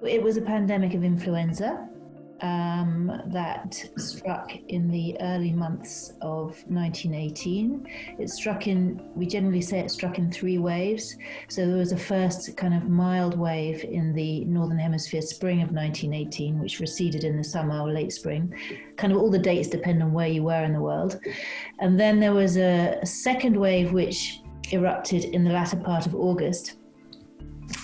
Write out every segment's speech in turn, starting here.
It was a pandemic of influenza that struck in the early months of 1918. We generally say it struck in 3 waves. So there was a first kind of mild wave in the Northern Hemisphere spring of 1918, which receded in the summer or late spring. Kind of all the dates depend on where you were in the world. And then there was a second wave which erupted in the latter part of August.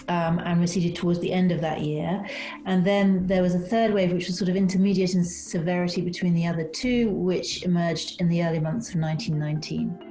And receded towards the end of that year. And then there was a third wave, which was sort of intermediate in severity between the other 2, which emerged in the early months of 1919.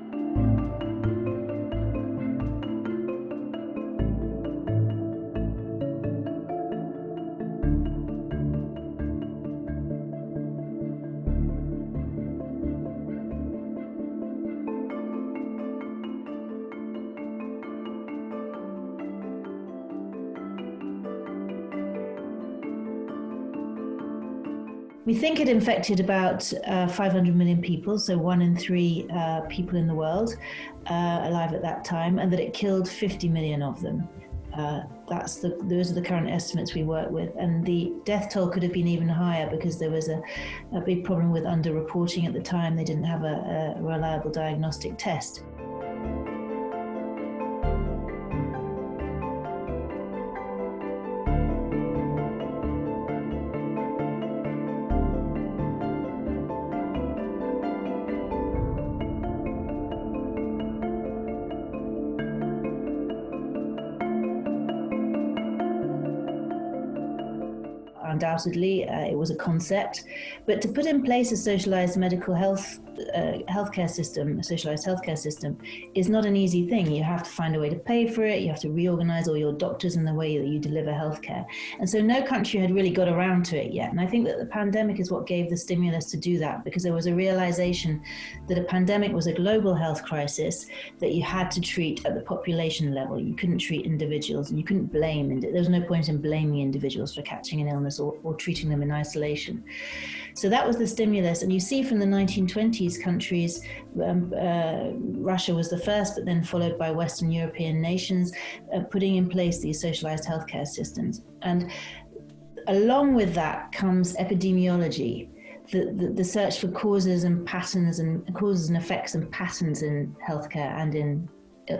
We think it infected about 500 million people, so 1 in 3 people in the world alive at that time, and that it killed 50 million of them. Those are the current estimates we work with, and the death toll could have been even higher because there was a big problem with underreporting at the time. They didn't have a reliable diagnostic test. Undoubtedly, it was a concept, but to put in place a socialized medical healthcare system, a socialized healthcare system, is not an easy thing. You have to find a way to pay for it. You have to reorganize all your doctors and the way that you deliver healthcare. And so no country had really got around to it yet. And I think that the pandemic is what gave the stimulus to do that, because there was a realization that a pandemic was a global health crisis that you had to treat at the population level. You couldn't treat individuals, and you couldn't blame. There was no point in blaming individuals for catching an illness or treating them in isolation. So that was the stimulus. And you see from the 1920s countries, Russia was the first, but then followed by Western European nations, putting in place these socialized healthcare systems. And along with that comes epidemiology, the search for causes and patterns and causes and effects and patterns in healthcare and in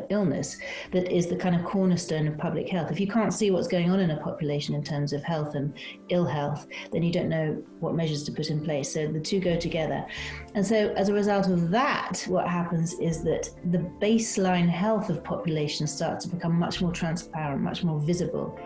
illness that is the kind of cornerstone of public health. If you can't see what's going on in a population in terms of health and ill health, then you don't know what measures to put in place. So the two go together. And so as a result of that, what happens is that the baseline health of populations starts to become much more transparent, much more visible.